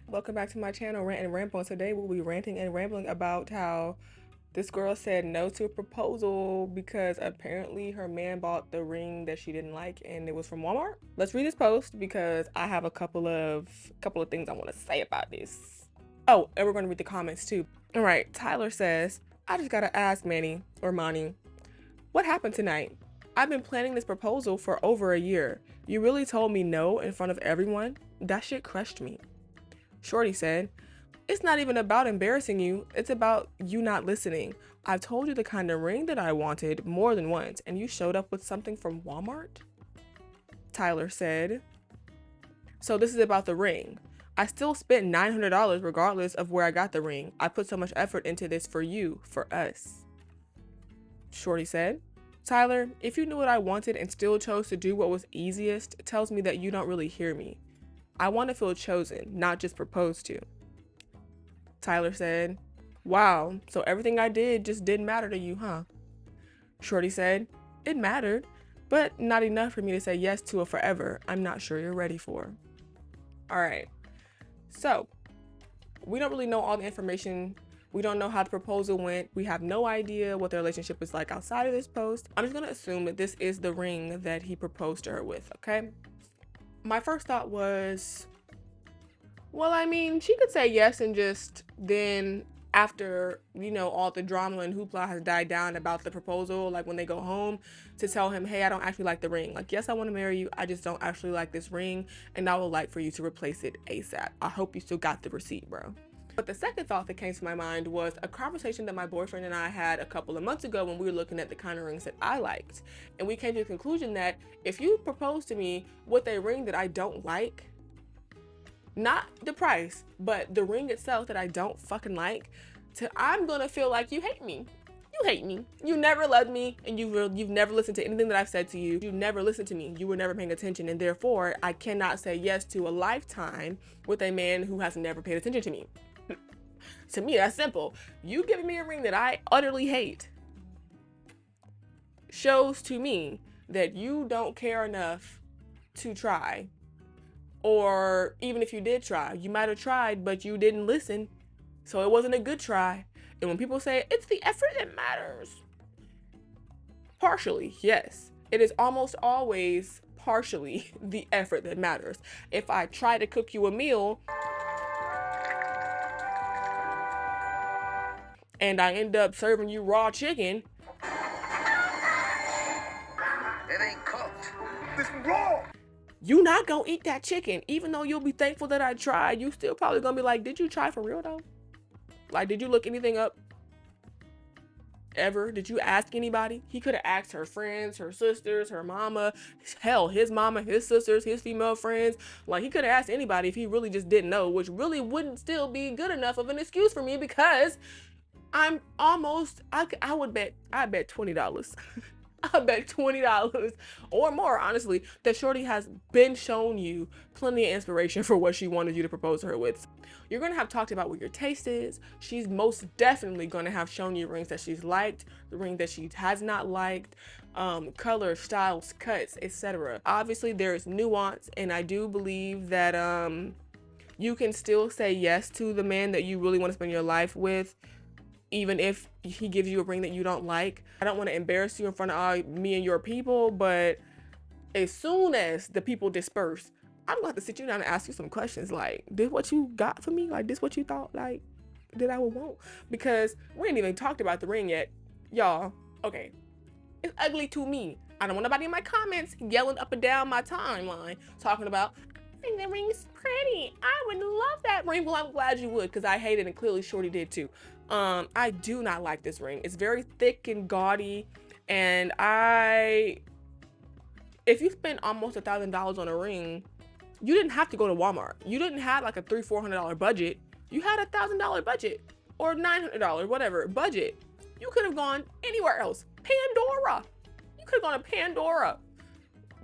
Welcome back to my channel, Rant and Ramble. And today we'll be ranting and rambling about how this girl said no to a proposal because apparently her man bought the ring that she didn't like and it was from Walmart. Let's read this post because I have a couple of things I want to say about this. Oh, and we're going to read the comments too. All right, Tyler says, I just gotta ask Manny or Monty, what happened tonight? I've been planning this proposal for over a year. You really told me no in front of everyone? That shit crushed me. Shorty said, it's not even about embarrassing you, it's about you not listening. I've told you the kind of ring that I wanted more than once, and you showed up with something from Walmart? Tyler said, so this is about the ring. I still spent $900 regardless of where I got the ring. I put so much effort into this for you, for us. Shorty said, Tyler, if you knew what I wanted and still chose to do what was easiest, it tells me that you don't really hear me. I want to feel chosen, not just proposed to. Tyler said, wow, so everything I did just didn't matter to you, huh? Shorty said, it mattered, but not enough for me to say yes to it forever. I'm not sure you're ready for. All right, so we don't really know all the information. We don't know how the proposal went. We have no idea what their relationship is like outside of this post. I'm just gonna assume that this is the ring that he proposed to her with, okay? My first thought was, well, I mean, she could say yes and just then after, all the drama and hoopla has died down about the proposal, like when they go home, to tell him, hey, I don't actually like the ring. Like, yes, I want to marry you. I just don't actually like this ring, and I would like for you to replace it ASAP. I hope you still got the receipt, bro. But the second thought that came to my mind was a conversation that my boyfriend and I had a couple of months ago when we were looking at the kind of rings that I liked. And we came to the conclusion that if you propose to me with a ring that I don't like, not the price, but the ring itself that I don't fucking like, I'm gonna feel like you hate me. You hate me. You never loved me, and you've never listened to anything that I've said to you. You never listened to me. You were never paying attention, and therefore I cannot say yes to a lifetime with a man who has never paid attention to me. To me, that's simple. You giving me a ring that I utterly hate shows to me that you don't care enough to try. Or even if you did try, you might have tried, but you didn't listen. So it wasn't a good try. And when people say it's the effort that matters, partially, yes. It is almost always partially the effort that matters. If I try to cook you a meal and I end up serving you raw chicken, it ain't cooked. It's raw. you not gonna eat that chicken. Even though you'll be thankful that I tried, you still probably gonna be like, did you try for real though? Like, did you look anything up? Ever? Did you ask anybody? He could have asked her friends, her sisters, her mama, hell, his mama, his sisters, his female friends. Like, he could have asked anybody if he really just didn't know, which really wouldn't still be good enough of an excuse for me because I'm almost, I bet $20. I bet $20 or more, honestly, that Shorty has been shown you plenty of inspiration for what she wanted you to propose to her with. You're going to have talked about what your taste is. She's most definitely going to have shown you rings that she's liked, the ring that she has not liked, colors, styles, cuts, etc. Obviously, there's nuance, and I do believe that you can still say yes to the man that you really want to spend your life with, even if he gives you a ring that you don't like. I don't want to embarrass you in front of all me and your people, but as soon as the people disperse, I'm going to have to sit you down and ask you some questions like, this what you got for me? Like, this what you thought, like, that I would want? Because we ain't even talked about the ring yet. Y'all, okay, it's ugly to me. I don't want nobody in my comments yelling up and down my timeline talking about, I think the ring's pretty. I would love that ring. Well, I'm glad you would, because I hate it, and clearly Shorty did too. I do not like this ring. It's very thick and gaudy, and if you spend almost $1,000 on a ring, you didn't have to go to Walmart. You didn't have like a $300-400 budget. You had $1,000 budget or $900, whatever budget. You could have gone anywhere else. Pandora. You could have gone to Pandora.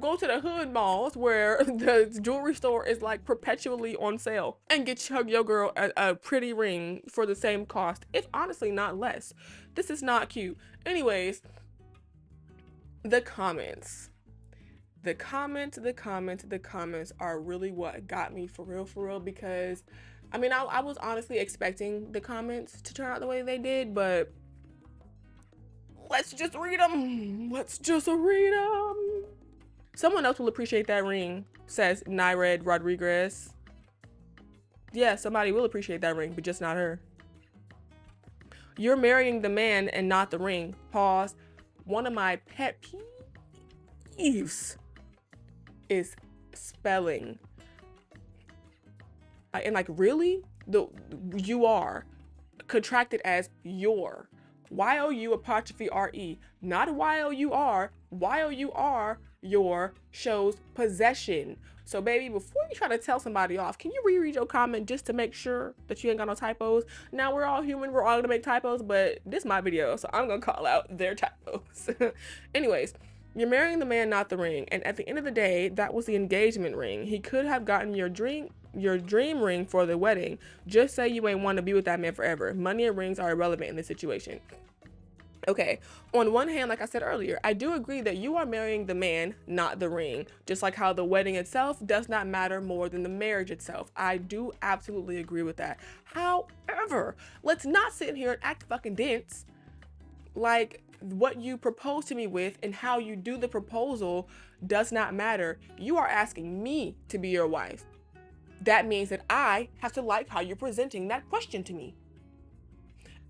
Go to the hood malls where the jewelry store is like perpetually on sale and get your girl a pretty ring for the same cost, if honestly not less. This is not cute. Anyways, the comments are really what got me for real, because I mean, I was honestly expecting the comments to turn out the way they did, but let's just read them. Let's just read them. Someone else will appreciate that ring, says Nyred Rodriguez. Yeah, somebody will appreciate that ring, but just not her. You're marrying the man and not the ring. Pause. One of my pet peeves is spelling. And like, really? You are contracted as your. Y-O-U apostrophe R-E. Not Y-O-U-R. Y-O-U-R, your, shows possession. So baby, before you try to tell somebody off, can you reread your comment just to make sure that you ain't got no typos? Now, we're all human, we're all gonna make typos, but this is my video, so I'm gonna call out their typos. Anyways, you're marrying the man, not the ring. And at the end of the day, that was the engagement ring. He could have gotten your dream ring for the wedding. Just say you ain't want to be with that man forever. Money and rings are irrelevant in this situation. Okay, on one hand, like I said earlier, I do agree that you are marrying the man, not the ring. Just like how the wedding itself does not matter more than the marriage itself. I do absolutely agree with that. However, let's not sit here and act fucking dense. Like, what you propose to me with and how you do the proposal does not matter. You are asking me to be your wife. That means that I have to like how you're presenting that question to me.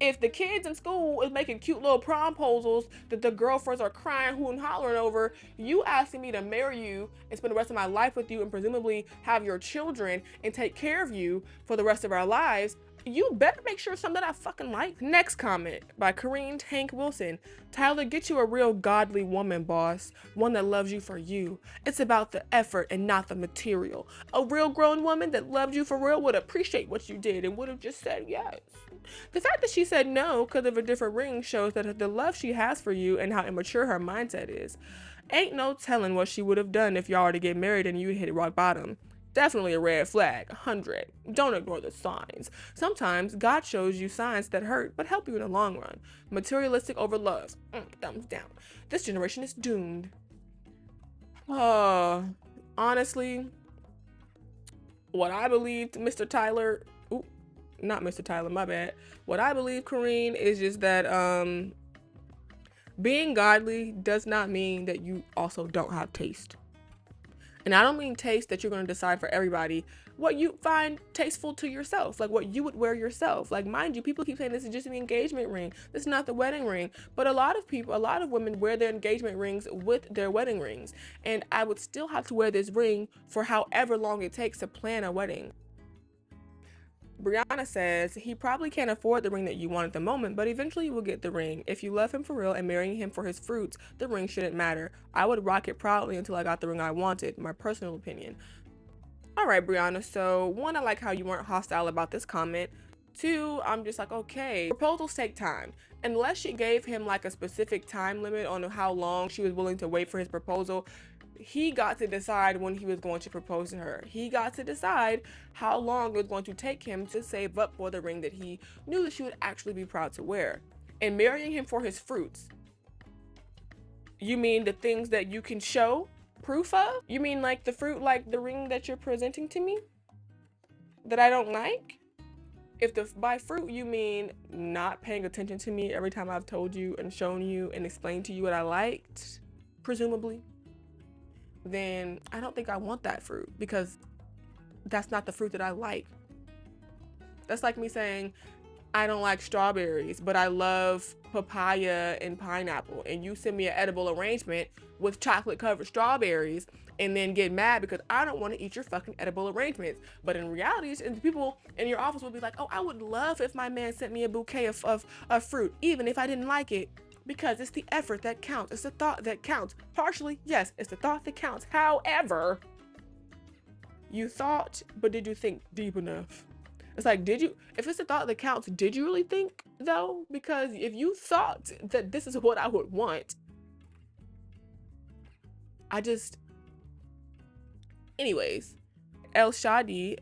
If the kids in school is making cute little promposals that the girlfriends are crying, hooting, hollering over, you asking me to marry you and spend the rest of my life with you and presumably have your children and take care of you for the rest of our lives, you better make sure it's something that I fucking like. Next comment by Kareen Tank Wilson. Tyler, get you a real godly woman, boss. One that loves you for you. It's about the effort and not the material. A real grown woman that loved you for real would appreciate what you did and would have just said yes. The fact that she said no because of a different ring shows that the love she has for you and how immature her mindset is. Ain't no telling what she would have done if y'all were to get married and you hit rock bottom. Definitely a red flag, 100. Don't ignore the signs. Sometimes God shows you signs that hurt but help you in the long run. Materialistic over love. Thumbs down. This generation is doomed. Honestly, what I believed Mr. Tyler, not Mr. Tyler, my bad. What I believe, Kareen, is just that being godly does not mean that you also don't have taste. And I don't mean taste that you're going to decide for everybody. What you find tasteful to yourself, like what you would wear yourself. Like, mind you, people keep saying this is just an engagement ring. This is not the wedding ring. But a lot of women wear their engagement rings with their wedding rings. And I would still have to wear this ring for however long it takes to plan a wedding. Brianna says, he probably can't afford the ring that you want at the moment, but eventually you will get the ring. If you love him for real and marrying him for his fruits, the ring shouldn't matter. I would rock it proudly until I got the ring I wanted, my personal opinion. All right, Brianna, so one, I like how you weren't hostile about this comment. Two, I'm just like, okay, proposals take time. Unless she gave him like a specific time limit on how long she was willing to wait for his proposal, he got to decide when he was going to propose to her. He got to decide how long it was going to take him to save up for the ring that he knew that she would actually be proud to wear. And marrying him for his fruits. You mean the things that you can show proof of? You mean like the fruit, like the ring that you're presenting to me that I don't like? If by fruit you mean not paying attention to me every time I've told you and shown you and explained to you what I liked, presumably, then I don't think I want that fruit, because that's not the fruit that I like. That's like me saying I don't like strawberries, but I love papaya and pineapple, and you send me an edible arrangement with chocolate covered strawberries and then get mad because I don't want to eat your fucking edible arrangements. But in reality, people in your office will be like, oh, I would love if my man sent me a bouquet of fruit, even if I didn't like it. Because it's the effort that counts. It's the thought that counts. Partially, yes, it's the thought that counts. However, you thought, but did you think deep enough? It's like, if it's the thought that counts, did you really think, though? Because if you thought that this is what I would want, anyways, El Shadi,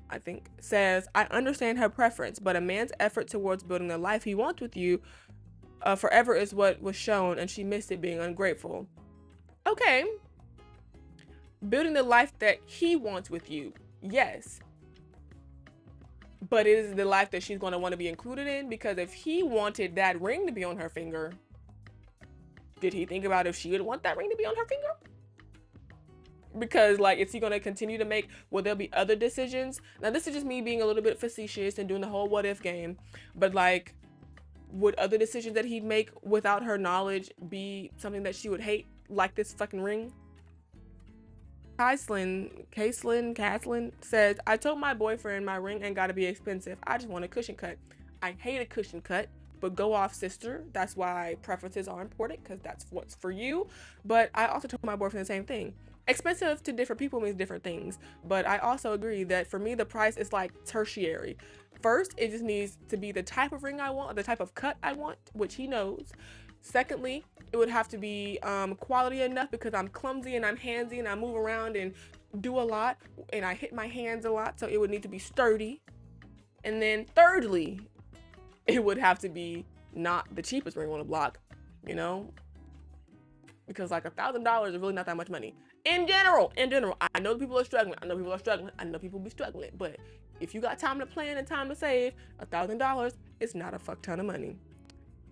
I think, says, I understand her preference, but a man's effort towards building the life he wants with you forever is what was shown, and she missed it being ungrateful. Okay. Building the life that he wants with you. Yes. but it is the life that she's going to want to be included in. Because if he wanted that ring to be on her finger, did he think about if she would want that ring to be on her finger? Because, like, is he going to continue to make, will there be other decisions? Now, this is just me being a little bit facetious and doing the whole what if game, but like, would other decisions that he'd make without her knowledge be something that she would hate, like this fucking ring? Kaislyn says, I told my boyfriend my ring ain't gotta be expensive. I just want a cushion cut. I hate a cushion cut, but go off, sister. That's why preferences are important, because that's what's for you. But I also told my boyfriend the same thing. Expensive to different people means different things. But I also agree that for me, the price is like tertiary. First, it just needs to be the type of ring I want, or the type of cut I want, which he knows. Secondly, it would have to be quality enough, because I'm clumsy and I'm handsy and I move around and do a lot and I hit my hands a lot, so it would need to be sturdy. And then thirdly, it would have to be not the cheapest ring on the block, you know, because like $1,000 is really not that much money. In general, I know people are struggling. I know people be struggling. But if you got time to plan and time to save, $1,000 is not a fuck ton of money.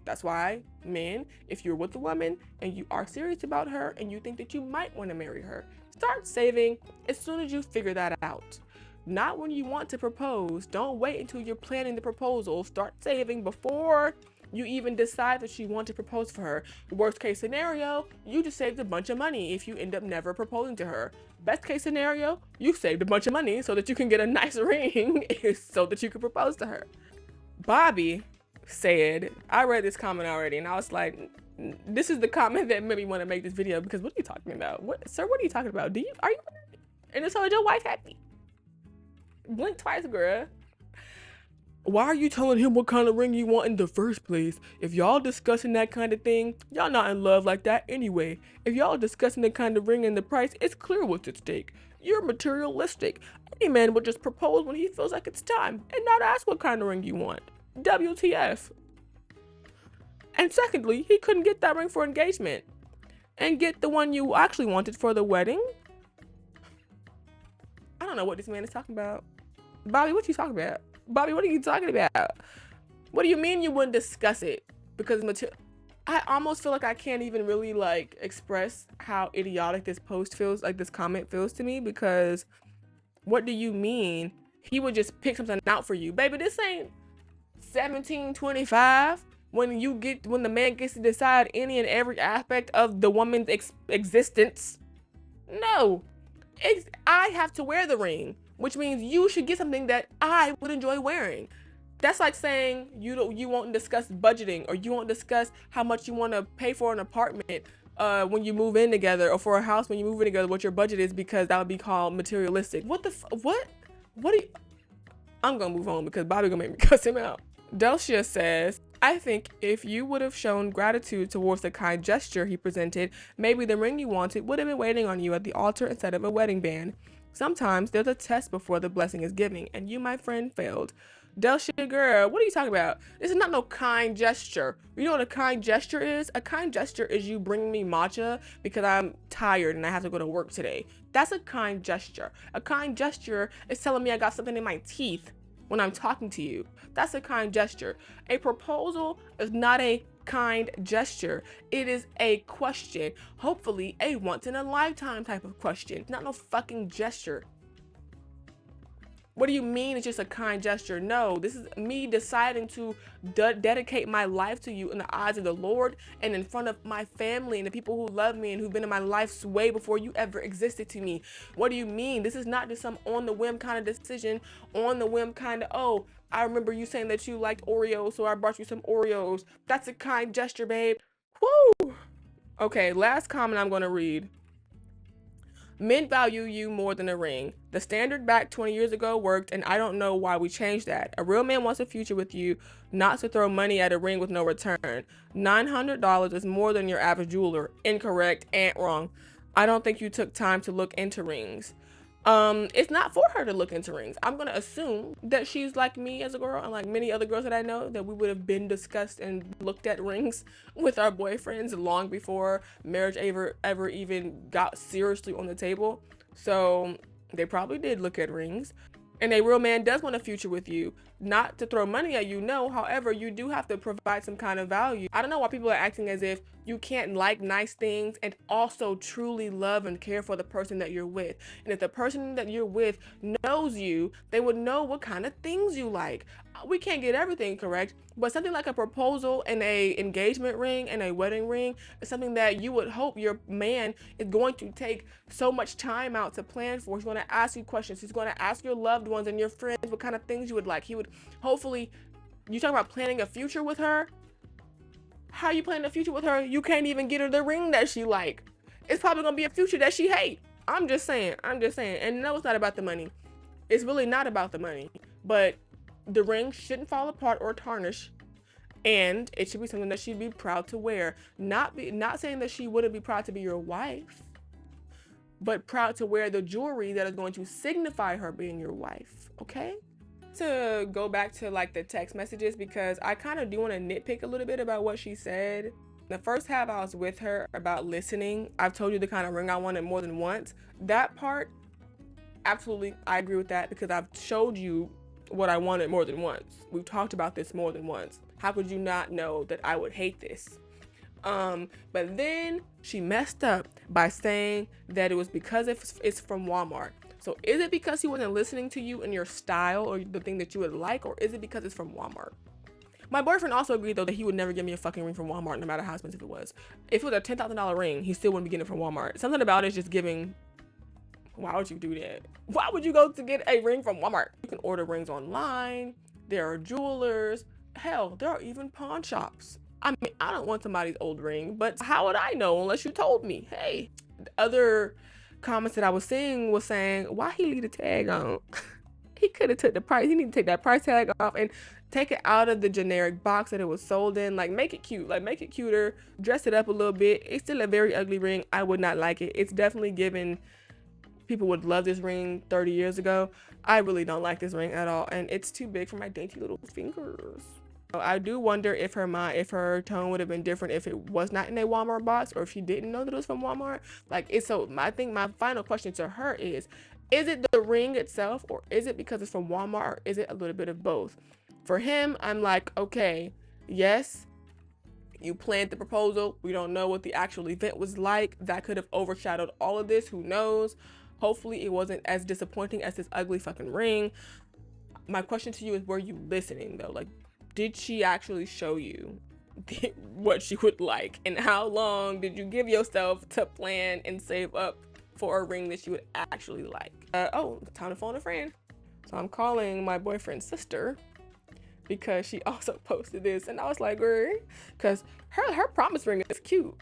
That's why, men, if you're with a woman and you are serious about her and you think that you might want to marry her, start saving as soon as you figure that out. Not when you want to propose. Don't wait until you're planning the proposal. Start saving before you even decide that you want to propose for her. Worst case scenario, you just saved a bunch of money if you end up never proposing to her. Best case scenario, you saved a bunch of money so that you can get a nice ring so that you can propose to her. Bobby said, I read this comment already and I was like, this is the comment that made me want to make this video, because what are you talking about? Sir, what are you talking about? Are you and so is your wife happy? Blink twice, girl. Why are you telling him what kind of ring you want in the first place? If y'all discussing that kind of thing, y'all not in love like that anyway. If y'all discussing the kind of ring and the price, it's clear what's at stake. You're materialistic. Any man would just propose when he feels like it's time and not ask what kind of ring you want. WTF. And secondly, he couldn't get that ring for engagement and get the one you actually wanted for the wedding. I don't know what this man is talking about. Bobby, what you talking about? Bobby, what are you talking about? What do you mean you wouldn't discuss it? Because I almost feel like I can't even really like express how idiotic this post feels, like this comment feels to me, because what do you mean he would just pick something out for you? Baby, this ain't 1725 when the man gets to decide any and every aspect of the woman's existence. No, I have to wear the ring, which means you should get something that I would enjoy wearing. That's like saying you won't discuss budgeting, or you won't discuss how much you want to pay for an apartment when you move in together, or for a house when you move in together, what your budget is, because that would be called materialistic. What do you, I'm gonna move on because Bobby gonna make me cuss him out. Delcia says, I think if you would have shown gratitude towards the kind gesture he presented, maybe the ring you wanted would have been waiting on you at the altar instead of a wedding band. Sometimes there's a test before the blessing is given, and you, my friend, failed. Delcia, girl, what are you talking about? This is not no kind gesture. You know what a kind gesture is? A kind gesture is you bringing me matcha because I'm tired and I have to go to work today. That's a kind gesture. A kind gesture is telling me I got something in my teeth when I'm talking to you. That's a kind gesture. A proposal is not a kind gesture. It is a question. Hopefully a once in a lifetime type of question. It's not no fucking gesture. What do you mean it's just a kind gesture? No, this is me deciding to dedicate my life to you in the eyes of the Lord and in front of my family and the people who love me and who've been in my life way before you ever existed to me. What do you mean? This is not just some on the whim kind of decision, on the whim kind of, oh, I remember you saying that you liked Oreos, so I brought you some Oreos. That's a kind gesture, babe. Woo! Okay, last comment I'm going to read. Men value you more than a ring. The standard back 20 years ago worked, and I don't know why we changed that. A real man wants a future with you, not to throw money at a ring with no return. $900 is more than your average jeweler. Incorrect and wrong. I don't think you took time to look into rings. It's not for her to look into rings. I'm gonna assume that she's like me as a girl, and like many other girls that I know, that we would have been discussed and looked at rings with our boyfriends long before marriage ever even got seriously on the table. So they probably did look at rings. And a real man does want a future with you. Not to throw money at you, no. However, you do have to provide some kind of value. I don't know why people are acting as if you can't like nice things and also truly love and care for the person that you're with. And if the person that you're with knows you, they would know what kind of things you like. We can't get everything correct, but something like a proposal and a engagement ring and a wedding ring is something that you would hope your man is going to take so much time out to plan for. He's going to ask you questions. He's going to ask your loved ones and your friends what kind of things you would like. He would hopefully, you talk about planning a future with her. How you planning a future with her? You can't even get her the ring that she like. It's probably going to be a future that she hate. I'm just saying. And no, it's not about the money. It's really not about the money. But the ring shouldn't fall apart or tarnish, and it should be something that she'd be proud to wear. Not saying that she wouldn't be proud to be your wife, but proud to wear the jewelry that is going to signify her being your wife. Okay? To go back to like the text messages, because I kind of do want to nitpick a little bit about what she said. The first half I was with her about listening. I've told you the kind of ring I wanted more than once. That part, absolutely, I agree with that, because I've showed you what I wanted more than once. We've talked about this more than once. How could you not know that I would hate this? But then she messed up by saying that it was because it's from Walmart. So is it because he wasn't listening to you and your style or the thing that you would like, or is it because it's from Walmart? My boyfriend also agreed though that he would never give me a fucking ring from Walmart, no matter how expensive it was. If it was a $10,000 ring, he still wouldn't be getting it from Walmart. Something about it is just giving. Why would you do that? Why would you go to get a ring from Walmart? You can order rings online. There are jewelers. Hell, there are even pawn shops. I mean, I don't want somebody's old ring, but how would I know unless you told me? Hey, the other comments that I was seeing was saying, why he leave the tag on? He could have took the price. He need to take that price tag off and take it out of the generic box that it was sold in. Like, make it cute. Like, make it cuter. Dress it up a little bit. It's still a very ugly ring. I would not like it. It's definitely given people would love this ring 30 years ago. I really don't like this ring at all, and it's too big for my dainty little fingers. I do wonder if her tone would have been different if it was not in a Walmart box, or if she didn't know that it was from Walmart. Like, it's so. I think my final question to her is it the ring itself, or is it because it's from Walmart, or is it a little bit of both? For him, I'm like, okay, yes, you planned the proposal. We don't know what the actual event was like. That could have overshadowed all of this. Who knows? Hopefully it wasn't as disappointing as this ugly fucking ring. My question to you is, were you listening though? Like, did she actually show you what she would like? And how long did you give yourself to plan and save up for a ring that you would actually like? Time to phone a friend. So I'm calling my boyfriend's sister because she also posted this, and I was like, girl, because her promise ring is cute.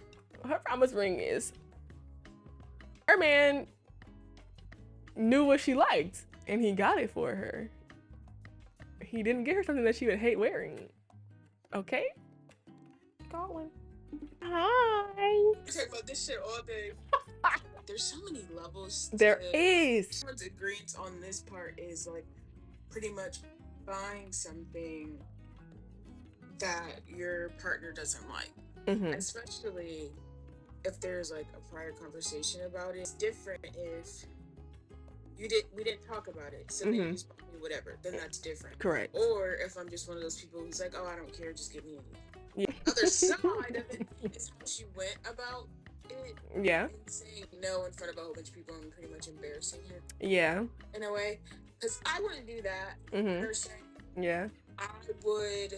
Her promise ring is, her man knew what she liked and he got it for her. He didn't get her something that she would hate wearing. Okay? Calling. Hi. We talk about this shit all day. There's so many levels. There is. Everyone's agreement on this part is like pretty much buying something that your partner doesn't like. Mm-hmm. Especially if there's like a prior conversation about it. It's different if we didn't talk about it, so then you just bought me whatever, then that's different. Correct. Or if I'm just one of those people who's like, oh, I don't care, just give me anything. Yeah. The other side of it is how she went about it. Yeah. And saying no in front of a whole bunch of people and pretty much embarrassing her. Yeah. In a way. Because I wouldn't do that per se. Yeah. I would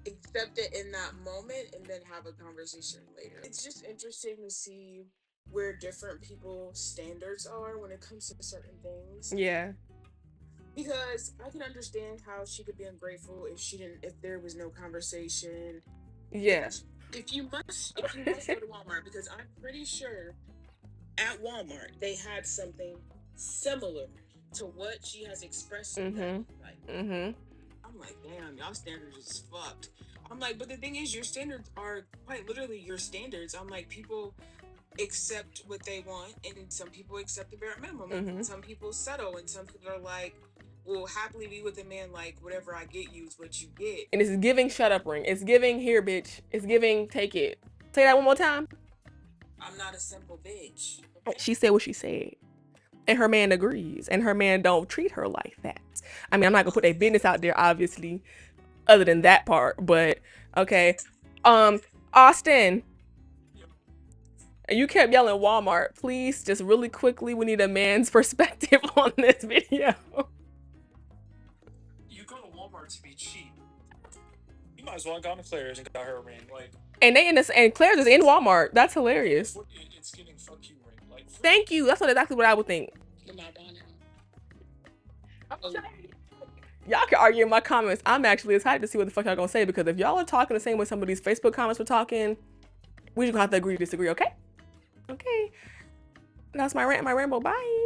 accept it in that moment and then have a conversation later. It's just interesting to see where different people's standards are when it comes to certain things. Yeah. Because I can understand how she could be ungrateful if there was no conversation. Yeah. If you must go to Walmart, because I'm pretty sure at Walmart they had something similar to what she has expressed. I'm like, damn, y'all standards is fucked. I'm like, but the thing is, your standards are quite literally your standards. I'm like, people accept what they want, and some people accept the bare minimum, and some people settle, and some people are like, will happily be with a man, like, whatever I get you is what you get. And it's giving shut up ring. It's giving here, bitch. It's giving take it. Say that one more time. I'm not a simple bitch. She said what she said. and her man agrees, and her man don't treat her like that. I mean, I'm not gonna put their business out there, obviously, other than that part, but okay. Austin, you kept yelling Walmart. Please, just really quickly, we need a man's perspective on this video. You go to Walmart to be cheap. You might as well have gone to Claire's and got her a ring. Like, and they in this, and Claire's is in Walmart. That's hilarious. it's getting fuck you ring. Like, thank you. That's exactly what I would think. Y'all can argue in my comments. I'm actually excited to see what the fuck y'all gonna say, because if y'all are talking the same way some of these Facebook comments were talking, we just gonna have to agree to disagree, okay? Okay. That's my rant, my ramble. Bye.